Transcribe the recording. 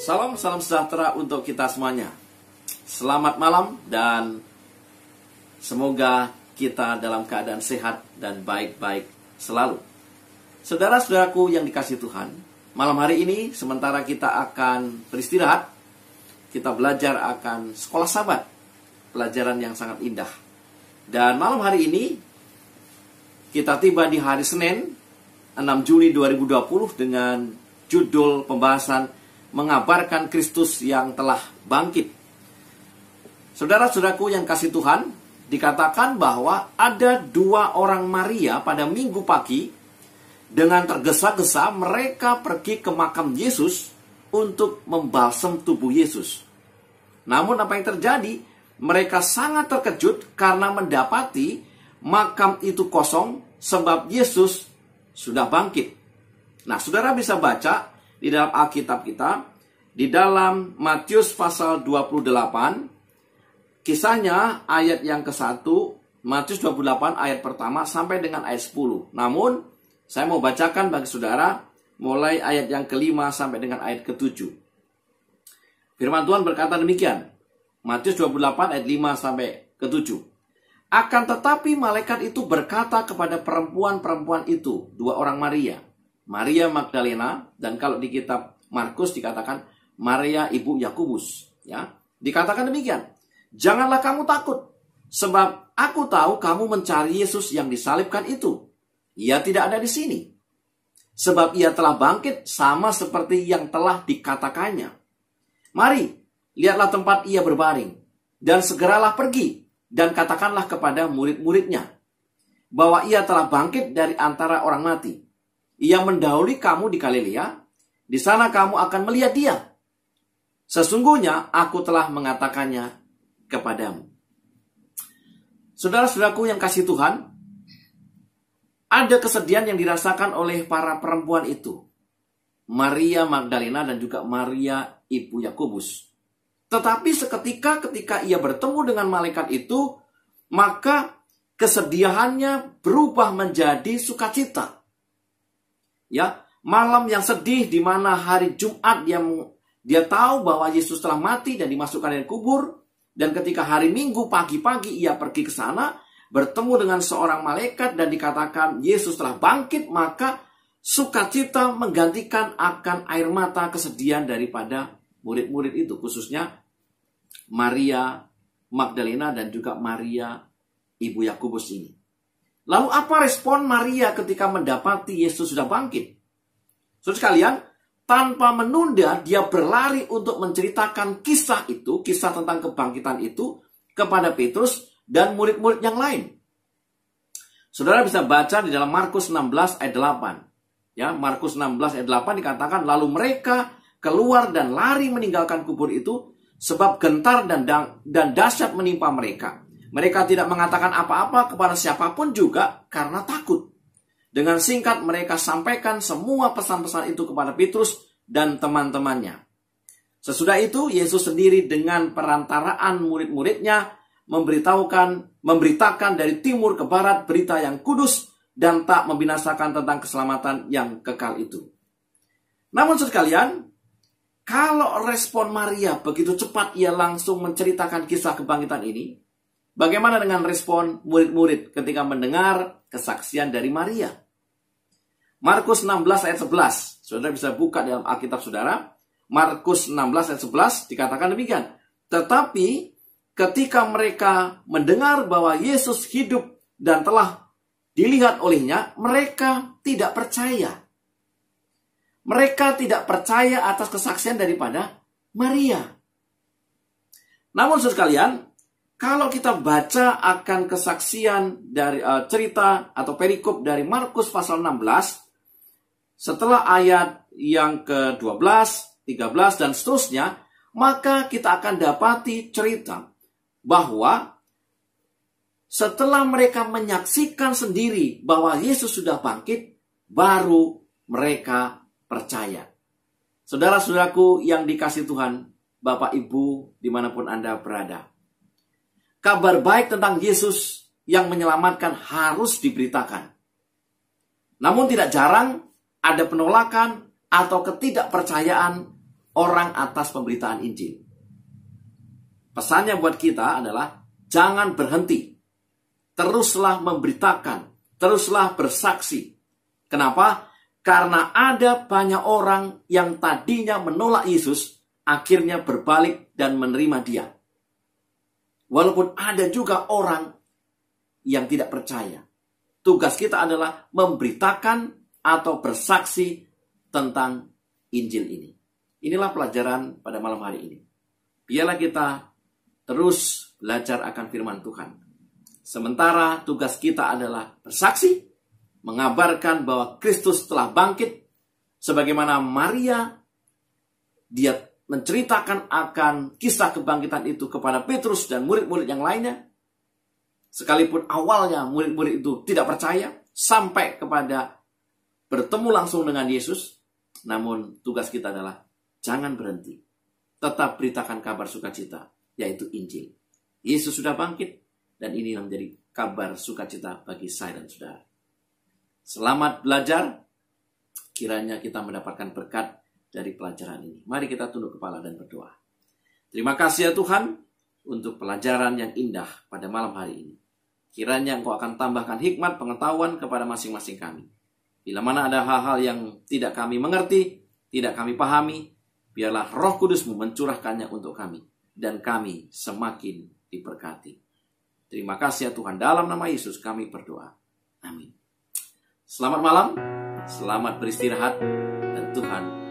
Salam sejahtera untuk kita semuanya. Selamat malam dan semoga kita dalam keadaan sehat dan baik-baik selalu. Saudara-saudaraku yang dikasihi Tuhan, malam hari ini sementara kita akan beristirahat, kita belajar akan sekolah Sabat, pelajaran yang sangat indah. Dan malam hari ini kita tiba di hari Senin 6 Juni 2020 dengan judul pembahasan mengabarkan Kristus yang telah bangkit. Saudara-saudaraku yang kasih Tuhan, dikatakan bahwa ada dua orang Maria pada minggu pagi, dengan tergesa-gesa mereka pergi ke makam Yesus untuk membalsem tubuh Yesus. Namun apa yang terjadi? Mereka sangat terkejut karena mendapati makam itu kosong sebab Yesus sudah bangkit. Nah, saudara bisa baca di dalam Alkitab kita, di dalam Matius pasal 28, kisahnya ayat yang ke-1, Matius 28 ayat pertama sampai dengan ayat 10. Namun, saya mau bacakan bagi saudara mulai ayat yang ke-5 sampai dengan ayat ke-7. Firman Tuhan berkata demikian, Matius 28 ayat 5 sampai ke-7. Akan tetapi malaikat itu berkata kepada perempuan-perempuan itu, dua orang Maria, Maria Magdalena, dan kalau di kitab Markus dikatakan Maria ibu Yakobus, ya. Dikatakan demikian, janganlah kamu takut, sebab aku tahu kamu mencari Yesus yang disalibkan itu. Ia tidak ada di sini, sebab ia telah bangkit sama seperti yang telah dikatakannya. Mari, lihatlah tempat ia berbaring, dan segeralah pergi, dan katakanlah kepada murid-muridnya, bahwa ia telah bangkit dari antara orang mati. Ia mendahului kamu di Galilea, di sana kamu akan melihat dia. Sesungguhnya aku telah mengatakannya kepadamu. Saudara-saudaraku yang kasih Tuhan, ada kesedihan yang dirasakan oleh para perempuan itu, Maria Magdalena dan juga Maria ibu Yakobus. Tetapi ketika ia bertemu dengan malaikat itu, maka kesedihannya berubah menjadi sukacita. Ya, malam yang sedih di mana hari Jumat dia tahu bahwa Yesus telah mati dan dimasukkan dari kubur, dan ketika hari Minggu pagi-pagi ia pergi ke sana bertemu dengan seorang malaikat dan dikatakan Yesus telah bangkit, maka sukacita menggantikan akan air mata kesedihan daripada murid-murid itu, khususnya Maria Magdalena dan juga Maria ibu Yakobus ini. Lalu apa respon Maria ketika mendapati Yesus sudah bangkit? Saudara sekalian, tanpa menunda dia berlari untuk menceritakan kisah itu, kisah tentang kebangkitan itu kepada Petrus dan murid-murid yang lain. Saudara bisa baca di dalam Markus 16 ayat 8. Ya, Markus 16 ayat 8 dikatakan, lalu mereka keluar dan lari meninggalkan kubur itu sebab gentar dan dahsyat menimpa mereka. Mereka tidak mengatakan apa-apa kepada siapapun juga karena takut. Dengan singkat mereka sampaikan semua pesan-pesan itu kepada Petrus dan teman-temannya. Sesudah itu Yesus sendiri dengan perantaraan murid-muridnya memberitakan dari timur ke barat berita yang kudus dan tak membinasakan tentang keselamatan yang kekal itu. Namun sekalian, kalau respon Maria begitu cepat ia langsung menceritakan kisah kebangkitan ini, bagaimana dengan respon murid-murid ketika mendengar kesaksian dari Maria? Markus 16 ayat 11. Saudara bisa buka dalam Alkitab saudara. Markus 16 ayat 11 dikatakan demikian. Tetapi ketika mereka mendengar bahwa Yesus hidup dan telah dilihat olehnya, mereka tidak percaya. Mereka tidak percaya atas kesaksian daripada Maria. Namun saudara sekalian, kalau kita baca akan kesaksian dari cerita atau perikop dari Markus pasal 16, setelah ayat yang ke-12, 13, dan seterusnya, maka kita akan dapati cerita bahwa setelah mereka menyaksikan sendiri bahwa Yesus sudah bangkit, baru mereka percaya. Saudara-saudaraku yang dikasihi Tuhan, Bapak Ibu dimanapun Anda berada, kabar baik tentang Yesus yang menyelamatkan harus diberitakan. Namun tidak jarang ada penolakan atau ketidakpercayaan orang atas pemberitaan Injil. Pesannya buat kita adalah jangan berhenti. Teruslah memberitakan, teruslah bersaksi. Kenapa? Karena ada banyak orang yang tadinya menolak Yesus, akhirnya berbalik dan menerima Dia. Walaupun ada juga orang yang tidak percaya. Tugas kita adalah memberitakan atau bersaksi tentang Injil ini. Inilah pelajaran pada malam hari ini. Biarlah kita terus belajar akan firman Tuhan. Sementara tugas kita adalah bersaksi, mengabarkan bahwa Kristus telah bangkit, sebagaimana Maria, dia menceritakan akan kisah kebangkitan itu kepada Petrus dan murid-murid yang lainnya. Sekalipun awalnya murid-murid itu tidak percaya, sampai kepada bertemu langsung dengan Yesus, namun tugas kita adalah jangan berhenti. Tetap beritakan kabar sukacita, yaitu Injil. Yesus sudah bangkit, dan ini menjadi kabar sukacita bagi saya dan saudara. Selamat belajar, kiranya kita mendapatkan berkat dari pelajaran ini. Mari kita tunduk kepala dan berdoa. Terima kasih ya Tuhan, untuk pelajaran yang indah pada malam hari ini. Kiranya Engkau akan tambahkan hikmat pengetahuan kepada masing-masing kami. Bila mana ada hal-hal yang tidak kami mengerti, tidak kami pahami, biarlah Roh Kudus-Mu mencurahkannya untuk kami, dan kami semakin diberkati. Terima kasih ya Tuhan, dalam nama Yesus kami berdoa. Amin. Selamat malam, selamat beristirahat, dan Tuhan